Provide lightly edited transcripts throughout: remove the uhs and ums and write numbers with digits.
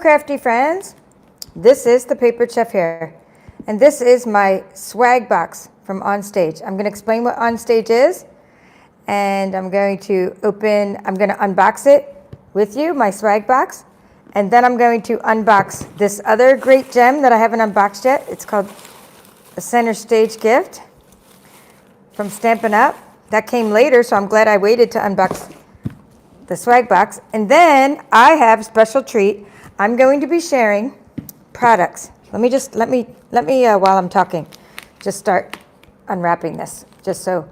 crafty friends. This is the Paper Chef here, and this is my swag box from OnStage. I'm going to explain what OnStage is, and I'm going to unbox it with you, my swag box, and then I'm going to unbox this other great gem that I haven't unboxed yet. It's called a center stage gift from Stampin' Up. That came later, so I'm glad I waited to unbox the swag box. And then I have a special treat. I'm going to be sharing products. Let me while I'm talking, just start unwrapping this, just so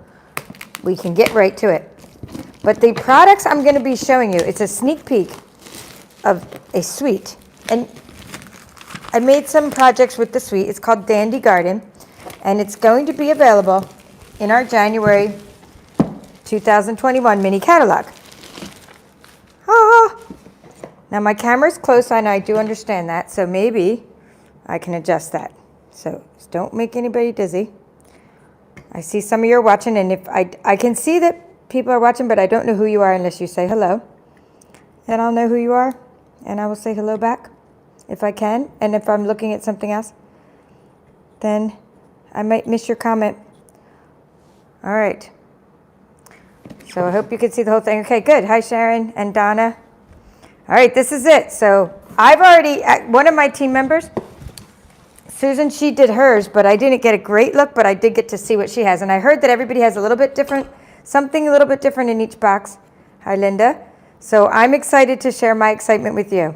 we can get right to it. But the products I'm going to be showing you, it's a sneak peek of a suite. And I made some projects with the suite. It's called Dandy Garden, and it's going to be available in our January 2021 mini catalog. Now my camera's close and I do understand that, so maybe I can adjust that. So don't make anybody dizzy. I see some of you are watching, and if I can see that people are watching, but I don't know who you are unless you say hello. And I'll know who you are, and I will say hello back if I can. And if I'm looking at something else, then I might miss your comment. All right. So I hope you can see the whole thing. Okay, good. Hi, Sharon and Donna. All right, this is it. So I've already, one of my team members, Susan, she did hers, but I didn't get a great look, but I did get to see what she has. And I heard that everybody has a little bit different, something a little bit different in each box. Hi, Linda. So I'm excited to share my excitement with you.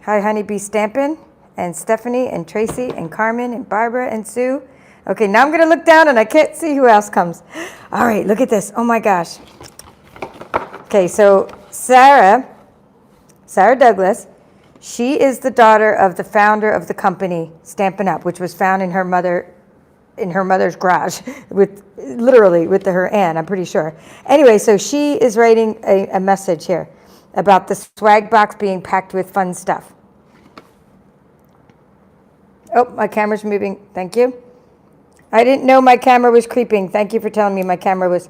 Hi, Honeybee Stampin, and Stephanie, and Tracy, and Carmen, and Barbara, and Sue. Okay, now I'm going to look down, and I can't see who else comes. All right, look at this. Oh, my gosh. Okay, so Sarah Douglas, she is the daughter of the founder of the company Stampin' Up, which was found in her mother's garage, literally with her aunt, I'm pretty sure. Anyway, so she is writing a message here about the swag box being packed with fun stuff. Oh, my camera's moving. Thank you. I didn't know my camera was creeping. Thank you for telling me my camera was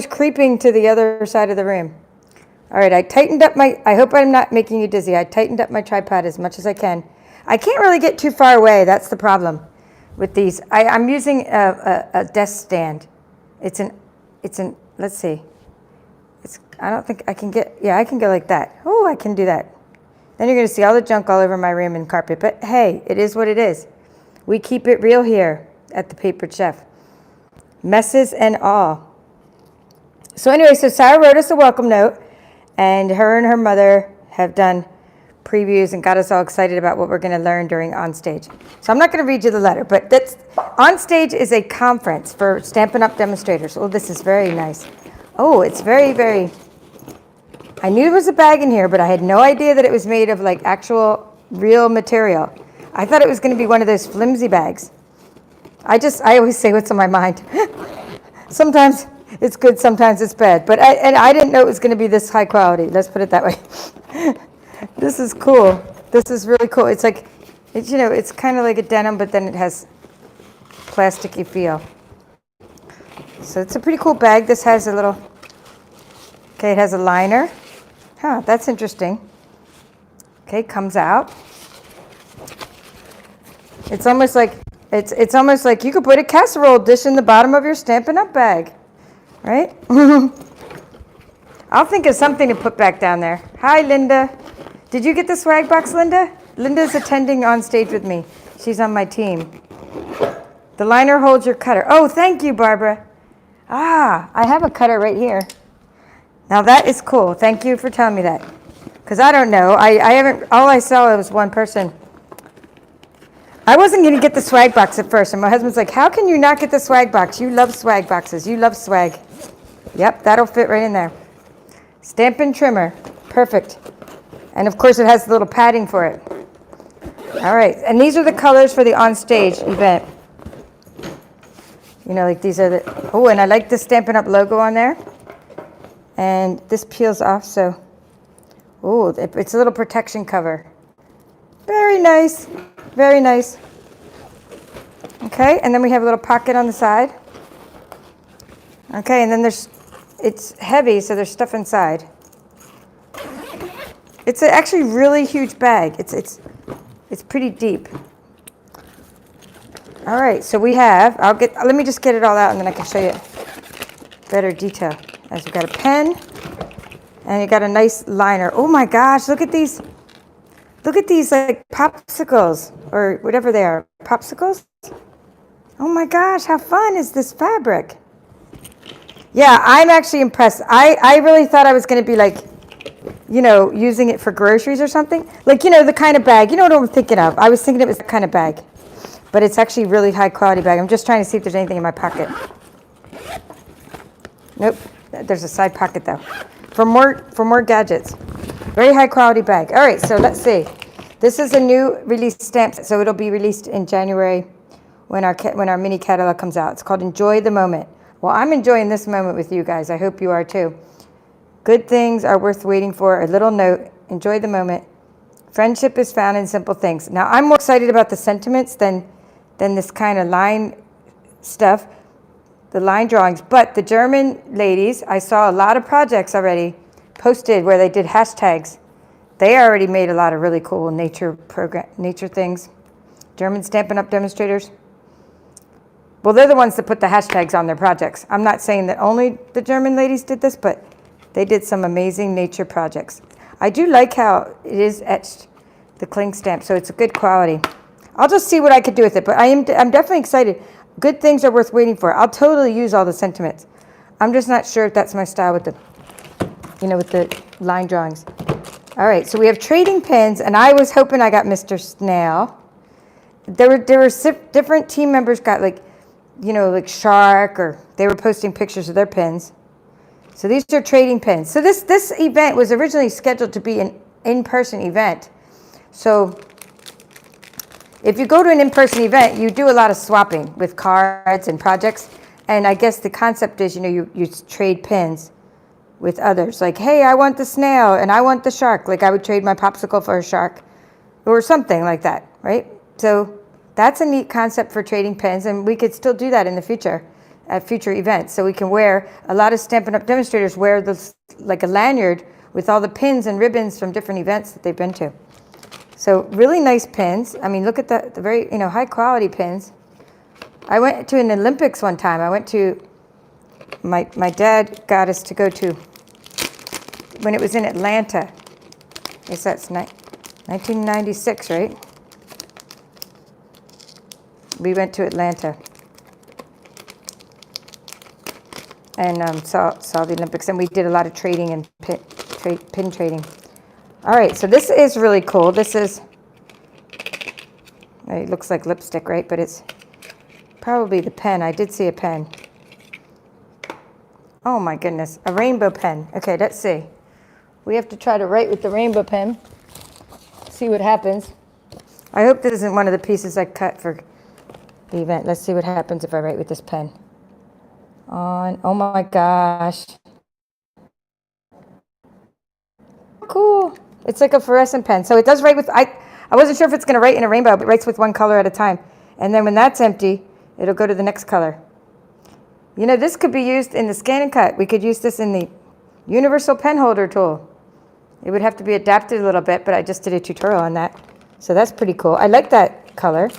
creeping to the other side of the room. All right, I tightened up I hope I'm not making you dizzy. I tightened up my tripod as much as I can. I can't really get too far away. That's the problem with these. I'm using a desk stand. Let's see. I don't think I can I can go like that. Oh, I can do that. Then you're going to see all the junk all over my room and carpet. But hey, it is what it is. We keep it real here at the Paper Chef. Messes and all. So anyway, so Sarah wrote us a welcome note. And her mother have done previews and got us all excited about what we're going to learn during OnStage. So I'm not going to read you the letter, but OnStage is a conference for Stampin' Up! Demonstrators. Oh, this is very nice. Oh, it's very, very... I knew there was a bag in here, but I had no idea that it was made of like actual real material. I thought it was going to be one of those flimsy bags. I always say what's on my mind. Sometimes it's good, sometimes it's bad. But I didn't know it was going to be this high quality. Let's put it that way. This is cool. This is really cool. It's like, it's kind of like a denim, but then it has plasticky feel. So it's a pretty cool bag. This has it has a liner. Huh, that's interesting. Okay, comes out. It's almost like you could put a casserole dish in the bottom of your Stampin' Up! Bag. Right? I'll think of something to put back down there. Hi, Linda. Did you get the swag box, Linda? Linda's attending OnStage with me. She's on my team. The liner holds your cutter. Oh, thank you, Barbara. I have a cutter right here. Now that is cool. Thank you for telling me that. Because I don't know. All I saw was one person. I wasn't going to get the swag box at first, and my husband's like, how can you not get the swag box? You love swag boxes. You love swag. Yep, that'll fit right in there. Stampin' trimmer. Perfect. And of course, it has a little padding for it. All right, and these are the colors for the OnStage event. Like these are and I like the Stampin' Up! Logo on there. And this peels off, so, it's a little protection cover. Very nice. Very nice. Okay, and then we have a little pocket on the side. Okay, and then it's heavy, so there's stuff inside. It's actually really huge bag. It's pretty deep. All right, so we have, let me just get it all out and then I can show you better detail. As we've got a pen and you got a nice liner. Oh my gosh, look at these like popsicles or whatever they are. Popsicles? Oh my gosh, how fun is this fabric? Yeah, I'm actually impressed. I really thought I was going to be like, you know, using it for groceries or something. Like, you know, the kind of bag, you know what I'm thinking of. I was thinking it was the kind of bag, but it's actually a really high quality bag. I'm just trying to see if there's anything in my pocket. Nope, there's a side pocket though. For more gadgets. Very high quality bag. All right, so let's see. This is a new release stamp, so it'll be released in January when our mini catalog comes out. It's called Enjoy the Moment. Well, I'm enjoying this moment with you guys. I hope you are too. Good things are worth waiting for. A little note. Enjoy the moment. Friendship is found in simple things. Now, I'm more excited about the sentiments than this kind of line stuff, the line drawings. But the German ladies, I saw a lot of projects already posted where they did hashtags. They already made a lot of really cool nature things. German Stampin' Up! Demonstrators. Well, they're the ones that put the hashtags on their projects. I'm not saying that only the German ladies did this, but they did some amazing nature projects. I do like how it is etched, the cling stamp, so it's a good quality. I'll just see what I could do with it, but I'm definitely excited. Good things are worth waiting for. I'll totally use all the sentiments. I'm just not sure if that's my style with the, you know, with the line drawings. All right, so we have trading pins, and I was hoping I got Mr. Snail. There were different team members got like, you know, like Shark, or they were posting pictures of their pins. So these are trading pins. So this event was originally scheduled to be an in-person event. So if you go to an in-person event, you do a lot of swapping with cards and projects. And I guess the concept is, you know, you trade pins with others. Like, hey, I want the snail and I want the shark. Like I would trade my popsicle for a shark or something like that, right? So that's a neat concept for trading pins, and we could still do that in the future at future events. So we can wear, a lot of Stampin' Up! Demonstrators wear this like a lanyard with all the pins and ribbons from different events that they've been to. So really nice pins. I mean, look at the very, you know, high quality pins. I went to an Olympics one time. I went to, my dad got us to go to, when it was in Atlanta. I guess that's 1996, right? We went to Atlanta and saw the Olympics, and we did a lot of trading and pin trading. All right, so this is really cool. This is, it looks like lipstick, right? But it's probably the pen. I did see a pen. Oh my goodness, a rainbow pen. Okay, let's see. We have to try to write with the rainbow pen. See what happens. I hope this isn't one of the pieces I cut for the event. Let's see what happens if I write with this pen. Oh my gosh. Cool. It's like a fluorescent pen. So it does write with, I wasn't sure if it's going to write in a rainbow, but it writes with one color at a time. And then when that's empty, it'll go to the next color. You know, this could be used in the scan and cut. We could use this in the universal pen holder tool. It would have to be adapted a little bit, but I just did a tutorial on that. So that's pretty cool. I like that color.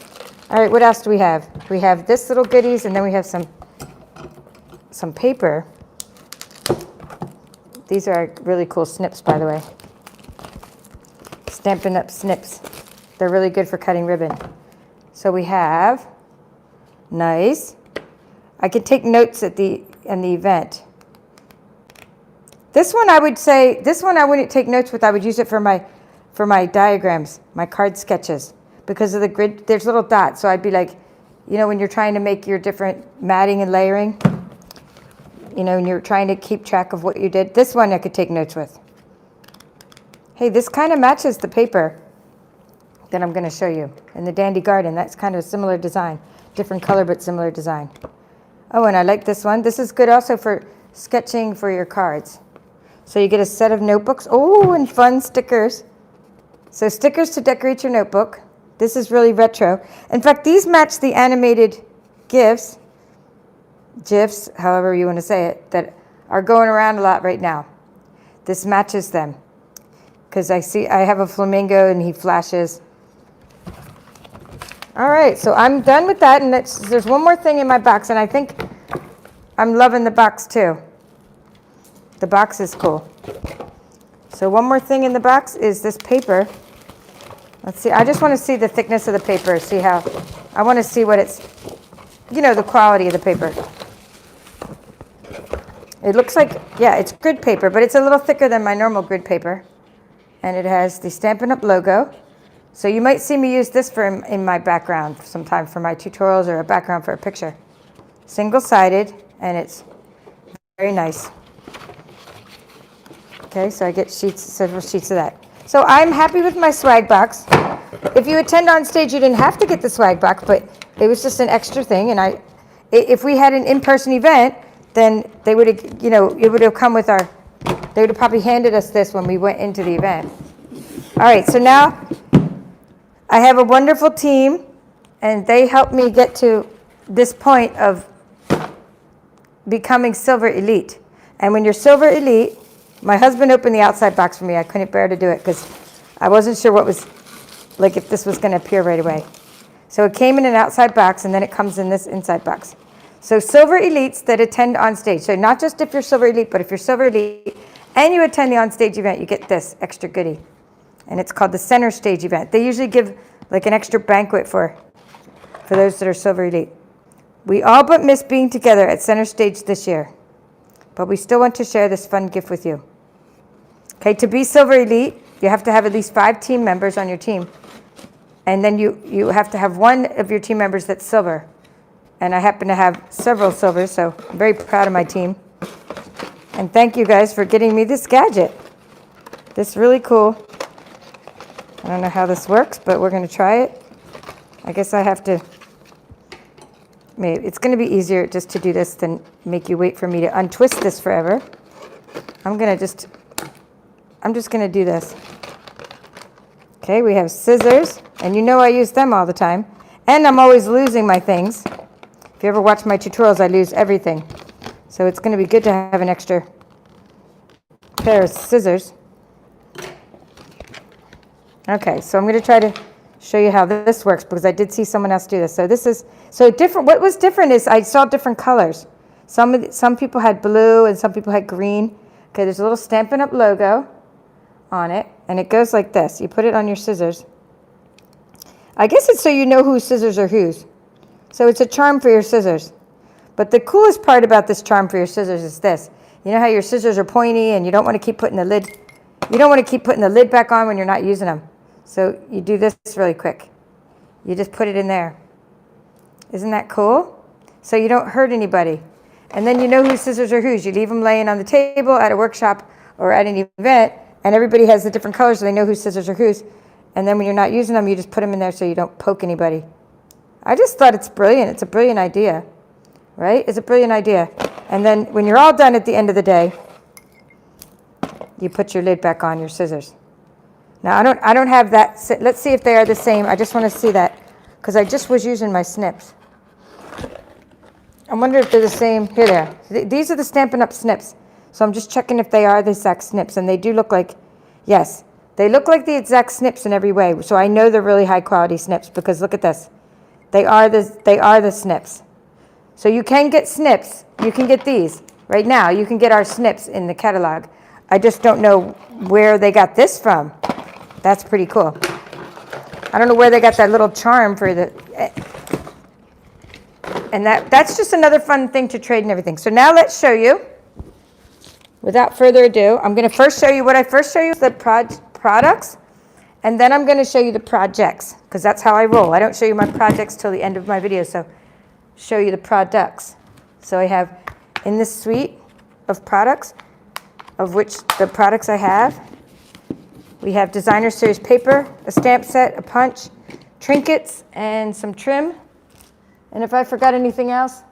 All right, what else do we have? We have this little goodies, and then we have some paper. These are really cool snips, by the way. Stampin' Up! Snips. They're really good for cutting ribbon. So we have, nice. I could take notes in the event. This one I would say, this one I wouldn't take notes with. I would use it for my diagrams, my card sketches, because of the grid. There's little dots, so I'd be like, you know, when you're trying to make your different matting and layering, you know, and you're trying to keep track of what you did. This one I could take notes with. Hey, this kind of matches the paper that I'm going to show you in the Dandy Garden. That's kind of a similar design, different color but similar design. Oh, and I like this one. This is good also for sketching for your cards. So you get a set of notebooks. Oh, and fun stickers. So stickers to decorate your notebook. This is really retro. In fact, these match the animated GIFs, however you want to say it, that are going around a lot right now. This matches them. because I have a flamingo and he flashes. All right, so I'm done with that, and there's one more thing in my box, and I think I'm loving the box too. The box is cool. So one more thing in the box is this paper. Let's see, I just want to see the thickness of the paper, see how, I want to see what it's, you know, the quality of the paper. It looks like, yeah, it's grid paper, but it's a little thicker than my normal grid paper. And it has the Stampin' Up! Logo. So you might see me use this in my background sometime for my tutorials or a background for a picture. Single-sided, and it's very nice. Okay, so I get several sheets of that. So I'm happy with my swag box. If you attend OnStage, you didn't have to get the swag box, but it was just an extra thing. And if we had an in-person event, then they would have, you know, it would have come with they would have probably handed us this when we went into the event. All right, so now I have a wonderful team, and they helped me get to this point of becoming Silver Elite. And when you're Silver Elite, my husband opened the outside box for me. I couldn't bear to do it because I wasn't sure what was, like if this was going to appear right away. So it came in an outside box, and then it comes in this inside box. So Silver Elites that attend OnStage. So not just if you're Silver Elite, but if you're Silver Elite and you attend the OnStage event, you get this extra goodie. And it's called the Center Stage event. They usually give like an extra banquet for those that are Silver Elite. We all but missed being together at Center Stage this year, but we still want to share this fun gift with you. Okay, to be Silver Elite, you have to have at least 5 team members on your team. And then you have to have one of your team members that's silver. And I happen to have several silvers, so I'm very proud of my team. And thank you guys for getting me this gadget. This is really cool. I don't know how this works, but we're going to try it. I guess I have to, maybe it's going to be easier just to do this than make you wait for me to untwist this forever. I'm just going to do this. Okay, we have scissors, and you know I use them all the time. And I'm always losing my things. If you ever watch my tutorials, I lose everything. So it's going to be good to have an extra pair of scissors. Okay, so I'm going to try to show you how this works because I did see someone else do this. So this is, so different, what was different is I saw different colors. Some people had blue and some people had green. Okay, there's a little Stampin' Up! Logo on it, and it goes like this. You put it on your scissors. I guess it's so you know whose scissors are whose. So it's a charm for your scissors. But the coolest part about this charm for your scissors is this. You know how your scissors are pointy and you don't want to keep putting the lid, you don't want to keep putting the lid back on when you're not using them. So you do this really quick. You just put it in there. Isn't that cool? So you don't hurt anybody. And then you know whose scissors are whose. You leave them laying on the table at a workshop or at an event, and everybody has the different colors so they know whose scissors are whose. And then when you're not using them, you just put them in there so you don't poke anybody. I just thought it's brilliant. It's a brilliant idea, right? It's a brilliant idea. And then when you're all done at the end of the day, you put your lid back on your scissors. Now, I don't have that. Let's see if they are the same. I just want to see that because I just was using my snips. I wonder if they're the same. Here they are. These are the Stampin' Up! Snips. So I'm just checking if they are the exact snips. And they do look like, yes, they look like the exact snips in every way. So I know they're really high quality snips because look at this. They are the snips. So you can get snips. You can get these. Right now, you can get our snips in the catalog. I just don't know where they got this from. That's pretty cool. I don't know where they got that little charm for the... And that's just another fun thing to trade and everything. So now let's show you. Without further ado, I'm going to first show you what I first show you, the products. And then I'm going to show you the projects, because that's how I roll. I don't show you my projects till the end of my video, so show you the products. So I have in this suite of products, of which the products I have, we have designer series paper, a stamp set, a punch, trinkets, and some trim. And if I forgot anything else,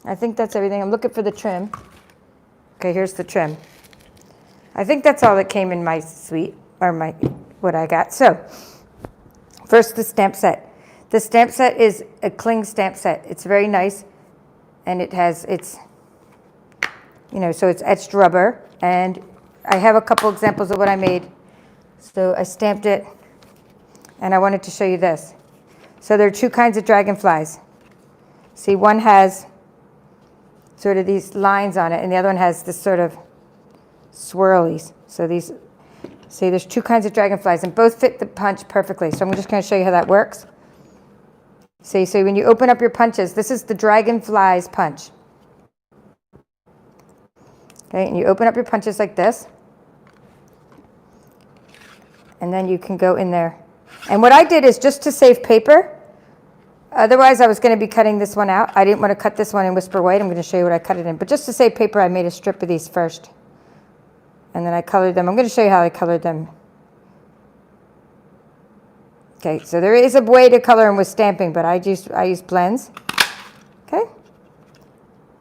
I think that's everything. I'm looking for the trim. Okay, here's the trim. I think that's all that came in my suite, or what I got. So, first the stamp set. The stamp set is a cling stamp set. It's very nice, and it has, so it's etched rubber, and I have a couple examples of what I made. So I stamped it, and I wanted to show you this. So there are two kinds of dragonflies. See, one has sort of these lines on it, and the other one has this sort of swirlies. So these, see, there's two kinds of dragonflies, and both fit the punch perfectly. So I'm just going to show you how that works. See, so when you open up your punches, this is the dragonfly's punch. Okay, and you open up your punches like this. And then you can go in there. And what I did is just to save paper. Otherwise, I was going to be cutting this one out. I didn't want to cut this one in Whisper White. I'm going to show you what I cut it in. But just to save paper, I made a strip of these first. And then I colored them. I'm going to show you how I colored them. Okay, so there is a way to color them with stamping, but I use blends. Okay.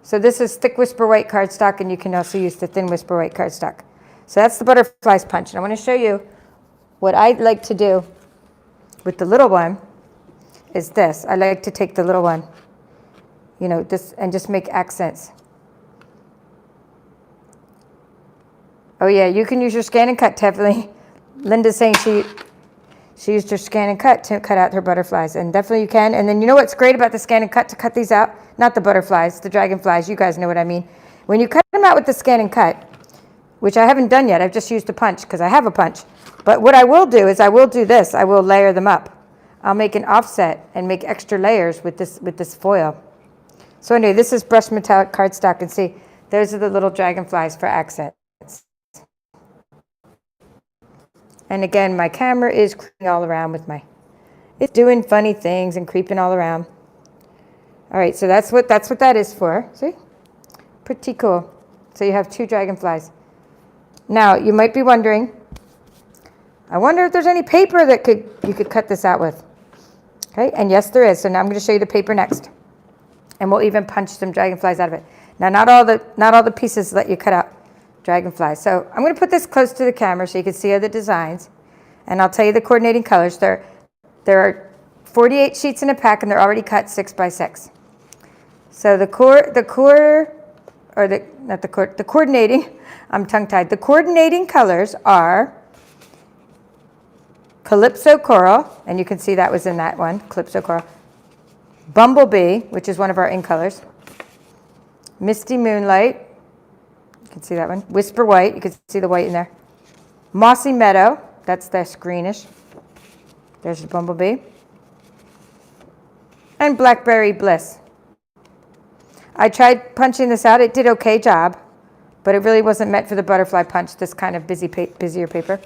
So this is thick Whisper White cardstock, and you can also use the thin Whisper White cardstock. So that's the butterfly's punch. And I want to show you what I like to do with the little one is this. I like to take the little one, you know, this, and just make accents. Oh yeah, you can use your scan and cut, definitely. Linda's saying she used her scan and cut to cut out her butterflies, and definitely you can. And then you know what's great about the scan and cut to cut these out? Not the butterflies, the dragonflies, you guys know what I mean. When you cut them out with the scan and cut, which I haven't done yet, I've just used a punch because I have a punch. But what I will do is I will do this, I will layer them up. I'll make an offset and make extra layers with this foil. So anyway, this is brushed metallic cardstock, and see, those are the little dragonflies for accents. And again, my camera is creeping all around with it's doing funny things and creeping all around. All right, so that's what that is for. See? Pretty cool. So you have two dragonflies. Now, you might be wondering, I wonder if there's any paper that you could cut this out with. Okay, and yes, there is. So now I'm going to show you the paper next. And we'll even punch some dragonflies out of it. Now, not all the pieces let you cut out dragonflies. So I'm going to put this close to the camera so you can see other designs. And I'll tell you the coordinating colors. There are 48 sheets in a pack, and they're already cut 6 by 6. So the coordinating, I'm tongue-tied. The coordinating colors are Calypso Coral, and you can see that was in that one, Calypso Coral. Bumblebee, which is one of our in colors. Misty Moonlight, you can see that one. Whisper White, you can see the white in there. Mossy Meadow, that's this greenish. There's the Bumblebee. And Blackberry Bliss. I tried punching this out. It did okay job, but it really wasn't meant for the butterfly punch, this kind of busier paper.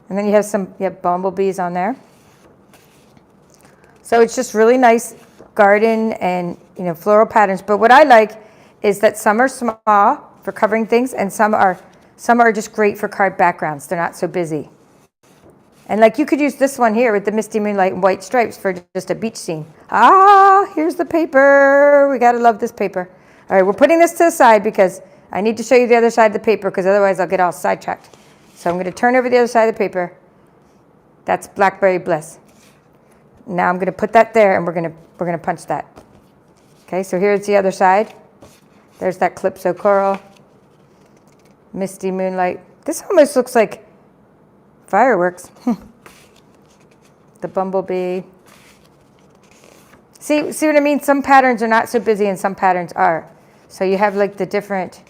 And then you have bumblebees on there. So it's just really nice garden and, you know, floral patterns. But what I like is that some are small for covering things, and some are just great for card backgrounds. They're not so busy. And like you could use this one here with the Misty Moonlight and white stripes for just a beach scene. Ah, here's the paper. We gotta love this paper. All right, we're putting this to the side because I need to show you the other side of the paper, because otherwise I'll get all sidetracked. So I'm gonna turn over the other side of the paper. That's Blackberry Bliss. Now I'm gonna put that there, and we're gonna punch that. Okay, so here's the other side. There's that Calypso Coral, Misty Moonlight. This almost looks like fireworks. The Bumblebee. See what I mean? Some patterns are not so busy and some patterns are. So you have like the different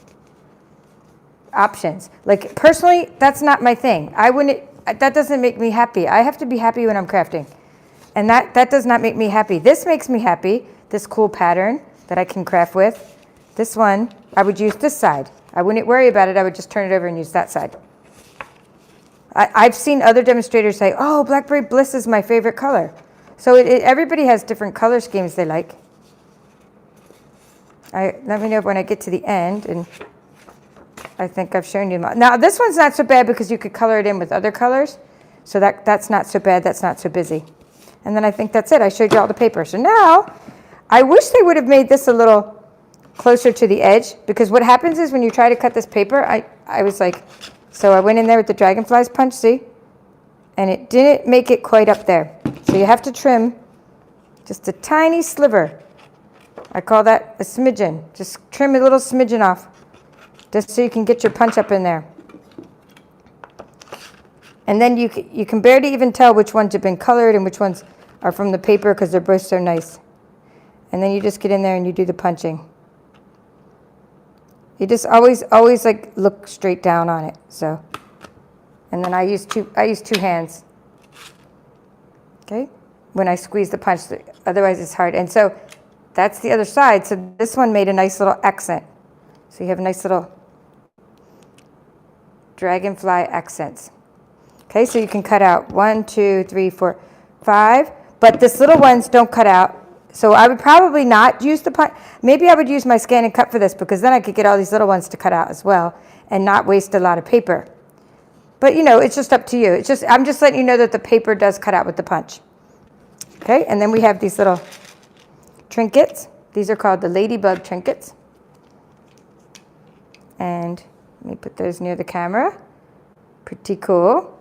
options. Like personally, that's not my thing. That doesn't make me happy. I have to be happy when I'm crafting. And that does not make me happy. This makes me happy, this cool pattern that I can craft with. This one, I would use this side. I wouldn't worry about it. I would just turn it over and use that side. I've seen other demonstrators say, oh, Blackberry Bliss is my favorite color. So everybody has different color schemes they like. Let me know when I get to the end, and I think I've shown you. Now, this one's not so bad because you could color it in with other colors. So that's not so bad. That's not so busy. And then I think that's it. I showed you all the paper. So now, I wish they would have made this a little closer to the edge, because what happens is when you try to cut this paper, I was like, so I went in there with the dragonflies punch, see? And it didn't make it quite up there. So you have to trim just a tiny sliver. I call that a smidgen. Just trim a little smidgen off, just so you can get your punch up in there. And then you can barely even tell which ones have been colored and which ones are from the paper because they're both so nice. And then you just get in there and you do the punching. You just always like look straight down on it. So, and then I use two hands. Okay, when I squeeze the punch, otherwise it's hard. And so that's the other side. So this one made a nice little accent. So you have nice little dragonfly accents. Okay, so you can cut out 1, 2, 3, 4, 5. But this little ones don't cut out. So I would probably not use the punch. Maybe I would use my scan and cut for this because then I could get all these little ones to cut out as well and not waste a lot of paper. But you know, it's just up to you. It's just, I'm just letting you know that the paper does cut out with the punch. Okay, and then we have these little trinkets. These are called the ladybug trinkets. And let me put those near the camera. Pretty cool.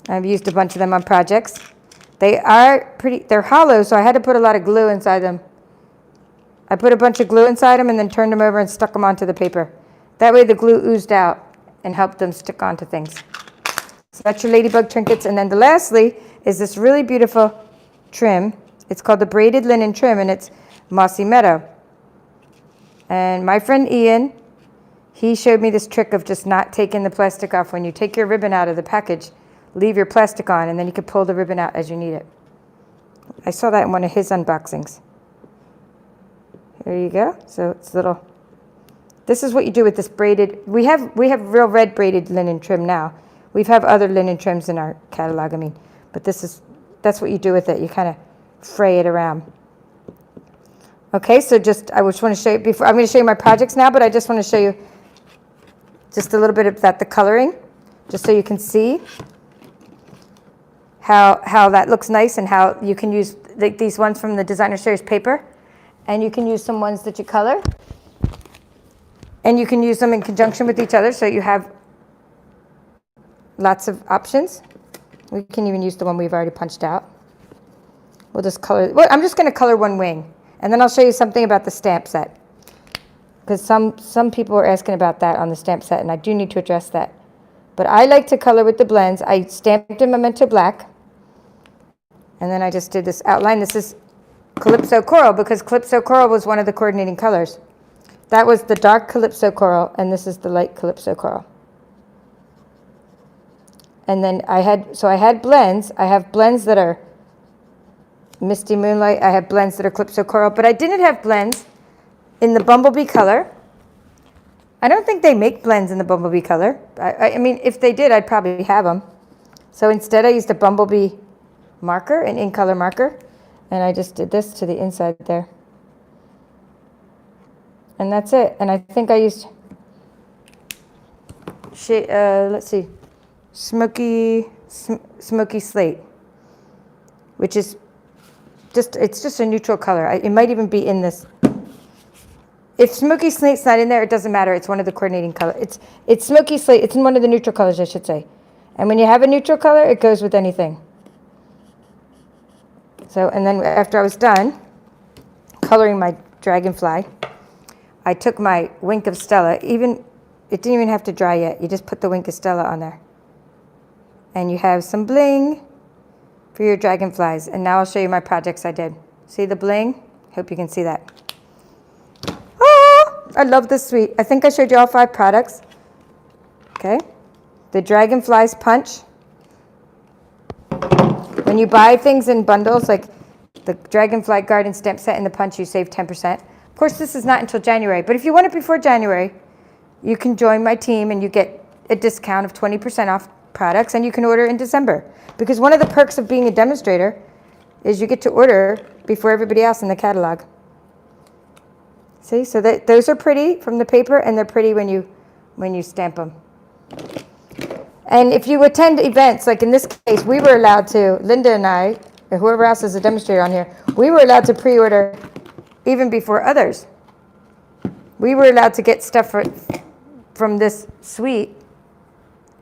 I've used a bunch of them on projects. They are they're hollow, so I had to put a lot of glue inside them. I put a bunch of glue inside them and then turned them over and stuck them onto the paper. That way the glue oozed out and helped them stick onto things. So that's your ladybug trinkets. And then lastly is this really beautiful trim. It's called the braided linen trim, and it's mossy meadow. And my friend Ian, he showed me this trick of just not taking the plastic off. When you take your ribbon out of the package, leave your plastic on, and then you can pull the ribbon out as you need it. I saw that in one of his unboxings. There you go. So it's little. This is what you do with this braided. We have real red braided linen trim now. We have other linen trims in our catalog. I mean, but that's what you do with it. You kind of fray it around. Okay, so I just want to show you before. I'm going to show you my projects now, but I just want to show you just a little bit of the coloring, just so you can see how that looks nice and how you can use these ones from the designer series paper, and you can use some ones that you color, and you can use them in conjunction with each other, so you have lots of options. We can even use the one we've already punched out. We'll just color. Well, I'm just going to color one wing, and then I'll show you something about the stamp set, because some people are asking about that on the stamp set, and I do need to address that. But I like to color with the blends. I stamped in Memento Black. And then I just did this outline. This is Calypso Coral because Calypso Coral was one of the coordinating colors. That was the dark Calypso Coral, and this is the light Calypso Coral. And then I had blends. I have blends that are Misty Moonlight. I have blends that are Calypso Coral, but I didn't have blends in the Bumblebee color. I don't think they make blends in the Bumblebee color. I mean, if they did, I'd probably have them. So instead I used a Bumblebee marker, an in color marker, and I just did this to the inside there. And that's it. And I think I used let's see, smoky slate, which is it's just a neutral color. It might even be in this. If smoky slate's not in there, it doesn't matter. It's one of the coordinating colors. It's smoky slate. It's in one of the neutral colors, I should say. And when you have a neutral color, it goes with anything. So, and then after I was done coloring my dragonfly, I took my Wink of Stella. It didn't even have to dry yet. You just put the Wink of Stella on there. And you have some bling for your dragonflies. And now I'll show you my projects I did. See the bling? Hope you can see that. Oh, I love this suite. I think I showed you all 5 products. Okay. The Dragonflies Punch. When you buy things in bundles, like the Dragonfly Garden stamp set and the punch, you save 10%. Of course, this is not until January, but if you want it before January, you can join my team and you get a discount of 20% off products, and you can order in December. Because one of the perks of being a demonstrator is you get to order before everybody else in the catalog. See, so those are pretty from the paper, and they're pretty when you stamp them. And if you attend events, like in this case, we were allowed to, Linda and I, or whoever else is a demonstrator on here, we were allowed to pre-order even before others. We were allowed to get stuff from this suite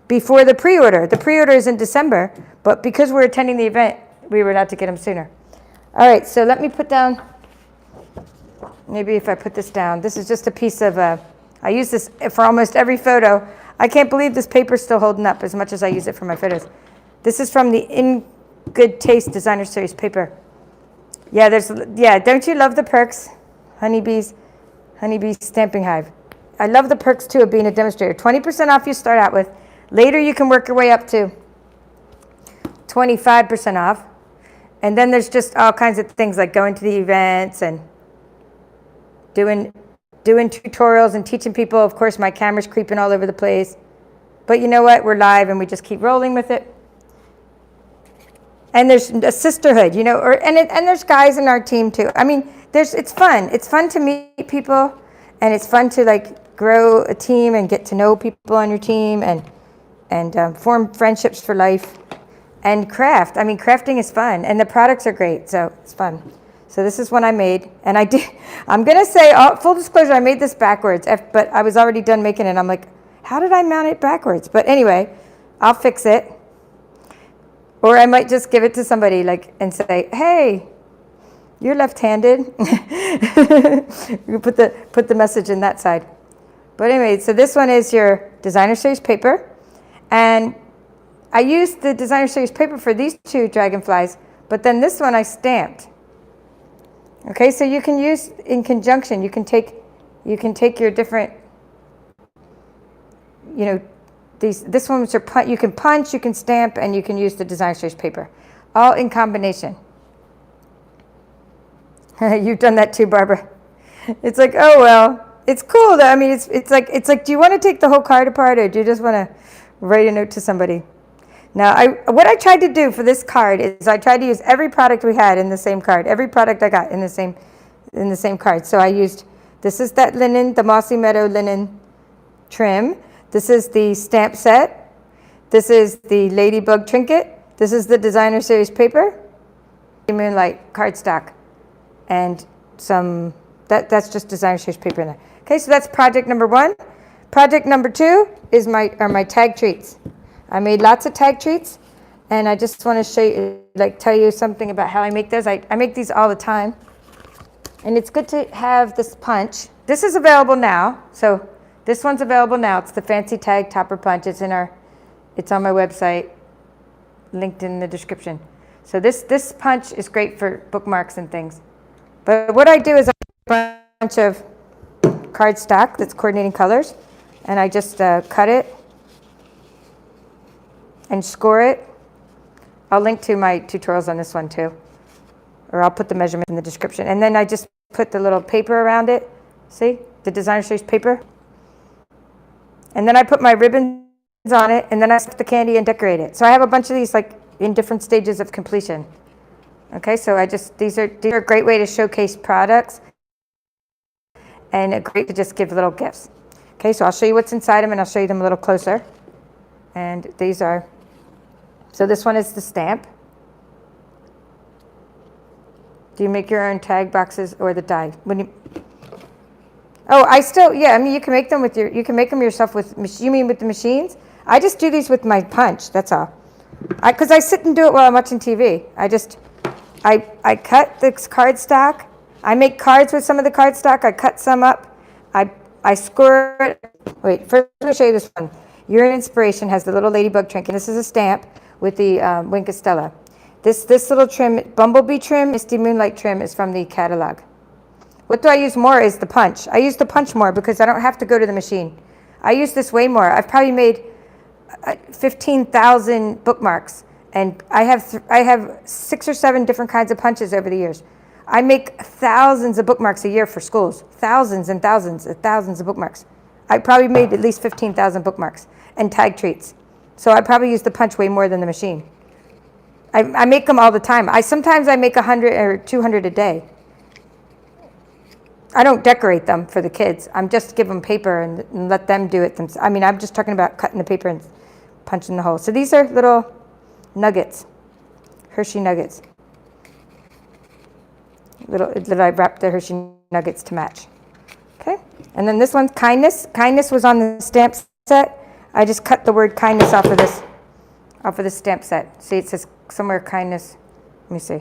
before the pre-order. The pre-order is in December, but because we're attending the event, we were allowed to get them sooner. All right, so let me put down, maybe if I put this down, this is just a piece of, I use this for almost every photo. I can't believe this paper's still holding up as much as I use it for my photos. This is from the In Good Taste Designer Series paper. Yeah, don't you love the perks? Honeybee Stamping Hive. I love the perks too of being a demonstrator. 20% off you start out with. Later you can work your way up to 25% off. And then there's just all kinds of things like going to the events and doing tutorials and teaching people. Of course, my camera's creeping all over the place. But you know what? We're live and we just keep rolling with it. And there's a sisterhood, you know, and there's guys in our team too. I mean, it's fun. It's fun to meet people, and it's fun to like grow a team and get to know people on your team and form friendships for life. And craft. I mean, crafting is fun, and the products are great, so it's fun. So this is one I made, and I'm gonna say, full disclosure, I made this backwards, but I was already done making it. I'm like, how did I mount it backwards? But anyway, I'll fix it. Or I might just give it to somebody and say, hey, you're left-handed. You put the message in that side. But anyway, so this one is your Designer Series paper. And I used the Designer Series paper for these two dragonflies, but then this one I stamped. Okay, so you can use in conjunction. You can take your different, you know, this one's you can punch, you can stamp, and you can use the Designer Series paper, all in combination. You've done that too, Barbara. It's like, oh well, it's cool though. I mean, it's like, do you want to take the whole card apart, or do you just want to write a note to somebody? Now, what I tried to do for this card is I tried to use every product we had in the same card, every product I got in the same card. So I used, this is that linen, the Mossy Meadow linen trim. This is the stamp set. This is the ladybug trinket. This is the Designer Series paper, Moonlight cardstock, and that's just Designer Series paper in there. Okay, so that's project number 1. Project number 2 is are my tag treats. I made lots of tag treats, and I just want to show you, tell you something about how I make those. I make these all the time, and it's good to have this punch. This is available now, so this one's available now. It's the Fancy Tag Topper Punch. It's on my website, linked in the description. So this punch is great for bookmarks and things. But what I do is I have a bunch of cardstock that's coordinating colors, and I just cut it and score it. I'll link to my tutorials on this one too, or I'll put the measurement in the description. And then I just put the little paper around it. See, the Designer Series paper. And then I put my ribbons on it, and then I stick the candy and decorate it. So I have a bunch of these in different stages of completion. Okay, so these are a great way to showcase products, and a great to just give little gifts. Okay, so I'll show you what's inside them, and I'll show you them a little closer. And these are, so this one is the stamp. Do you make your own tag boxes or the die? Oh, I mean, you can make them you can make them yourself you mean with the machines? I just do these with my punch, that's all. Because I sit and do it while I'm watching TV. I cut the cardstock. I make cards with some of the cardstock. I cut some up. I score it. Wait, first let me show you this one. Your Inspiration has the little ladybug trinket. This is a stamp with the Wink of Stella. This little trim, Bumblebee trim, Misty Moonlight trim, is from the catalog. What do I use more is the punch. I use the punch more because I don't have to go to the machine. I use this way more. I've probably made 15,000 bookmarks, and I have 6 or 7 different kinds of punches over the years. I make thousands of bookmarks a year for schools, thousands and thousands and thousands of bookmarks. I probably made at least 15,000 bookmarks and tag treats. So I probably use the punch way more than the machine. I make them all the time. Sometimes I make 100 or 200 a day. I don't decorate them for the kids. I'm just give them paper and let them do it themselves. I mean, I'm just talking about cutting the paper and punching the hole. So these are little nuggets, Hershey nuggets. That I wrapped the Hershey nuggets to match. Okay, and then this one's Kindness. Kindness was on the stamp set. I just cut the word kindness off of this stamp set. See, it says somewhere kindness. Let me see.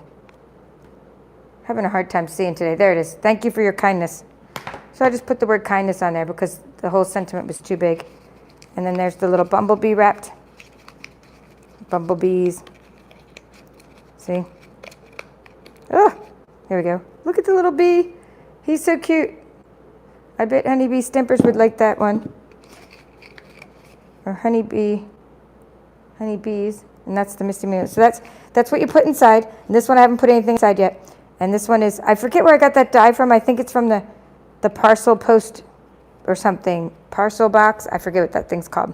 Having a hard time seeing today. There it is. Thank you for your kindness. So I just put the word kindness on there because the whole sentiment was too big. And then there's the little bumblebee wrapped. Bumblebees. See? Oh, here we go. Look at the little bee. He's so cute. I bet honeybee stampers would like that one. Or honeybees. And that's the Misty Moon. So that's what you put inside. And this one I haven't put anything inside yet. And this one is, I forget where I got that die from. I think it's from the parcel post or something. Parcel box. I forget what that thing's called.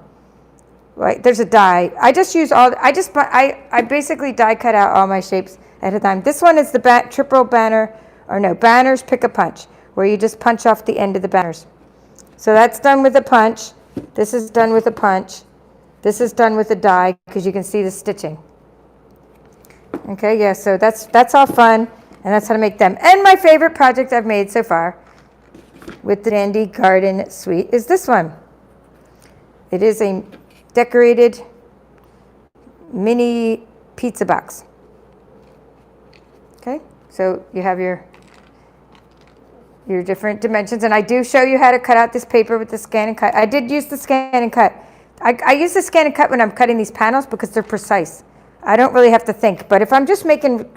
Right, there's a die. I just use all, I basically die cut out all my shapes at a time. This one is the triple banner, or no, banners pick a punch, where you just punch off the end of the banners. So that's done with a punch. This is done with a punch. This is done with a die, because you can see the stitching. Okay, yeah, so that's all fun, and that's how to make them. And my favorite project I've made so far with the Dandy Garden Suite is this one. It is a decorated mini pizza box. Okay, so you have your different dimensions, and I do show you how to cut out this paper with the scan and cut. I did use the scan and cut. I use the scan and cut when I'm cutting these panels because they're precise. I don't really have to think, but if I'm just making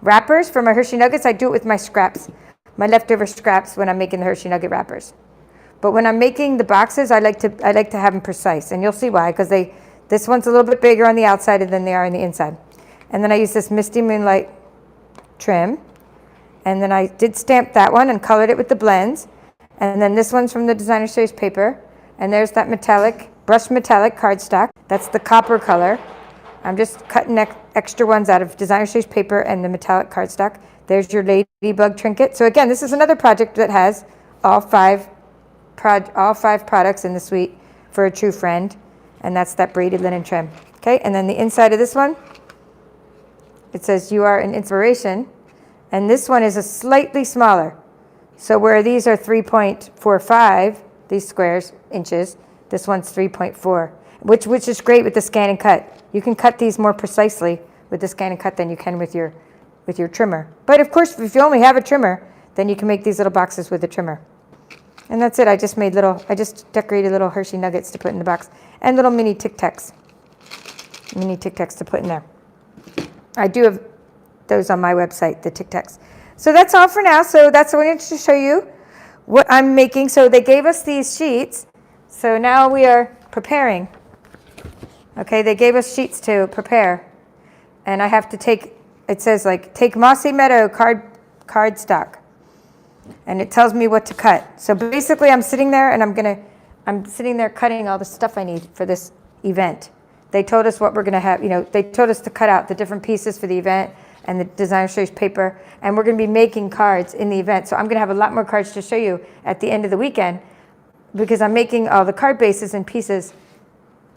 wrappers for my Hershey Nuggets, I do it with my scraps, my leftover scraps when I'm making the Hershey Nugget wrappers. But when I'm making the boxes, I like to have them precise, and you'll see why, because this one's a little bit bigger on the outside than they are on the inside. And then I use this Misty Moonlight trim, and then I did stamp that one and colored it with the blends. And then this one's from the Designer Series paper, and there's that brushed metallic cardstock. That's the copper color. I'm just cutting extra ones out of Designer Series paper and the metallic cardstock. There's your ladybug trinket. So again, this is another project that has all five products in the suite for a true friend, and that's that braided linen trim. Okay, and then the inside of this one, it says you are an inspiration, and this one is a slightly smaller. So where these are 3.45, these squares, inches, this one's 3.4, which is great with the scan and cut. You can cut these more precisely with the scan and cut than you can with your trimmer. But of course, if you only have a trimmer, then you can make these little boxes with a trimmer. And that's it. I just decorated little Hershey Nuggets to put in the box, and little mini Tic Tacs to put in there. I do have those on my website, the Tic Tacs. So that's all for now. So that's what I wanted to show you what I'm making. So they gave us these sheets. So now we are preparing. Okay, they gave us sheets to prepare, and I have to take. It says take Mossy Meadow cardstock. And it tells me what to cut. So basically I'm sitting there and I'm sitting there cutting all the stuff I need for this event. They told us what we're going to have, they told us to cut out the different pieces for the event and the Designer Series paper, and we're going to be making cards in the event. So I'm going to have a lot more cards to show you at the end of the weekend because I'm making all the card bases and pieces.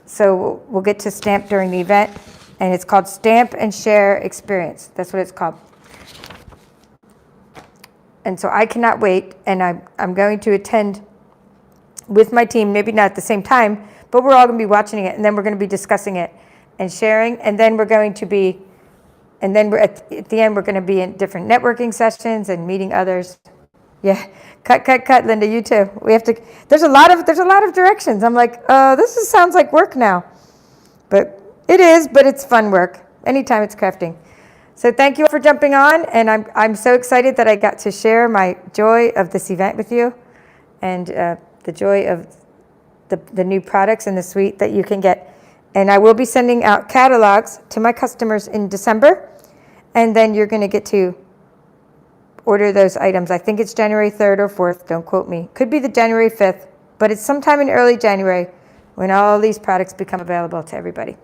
So we'll get to stamp during the event, and it's called Stamp and Share Experience. That's what it's called. And so I cannot wait, and I'm going to attend with my team, maybe not at the same time, but we're all going to be watching it, and then we're going to be discussing it and sharing, and then we're going to be, and then at the end, we're going to be in different networking sessions and meeting others. Yeah, cut, Linda, you too. We have to, there's a lot of directions. I'm like, this sounds like work now. But it is, but it's fun work. Anytime it's crafting. So thank you for jumping on, and I'm so excited that I got to share my joy of this event with you, and the joy of the new products in the suite that you can get. And I will be sending out catalogs to my customers in December, and then you're going to get to order those items. I think it's January 3rd or 4th. Don't quote me. Could be the January 5th, but it's sometime in early January when all these products become available to everybody.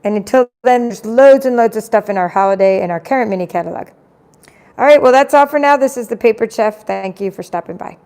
And until then, there's loads and loads of stuff in our holiday and our current mini catalog. All right, well, that's all for now. This is the Paper Chef. Thank you for stopping by.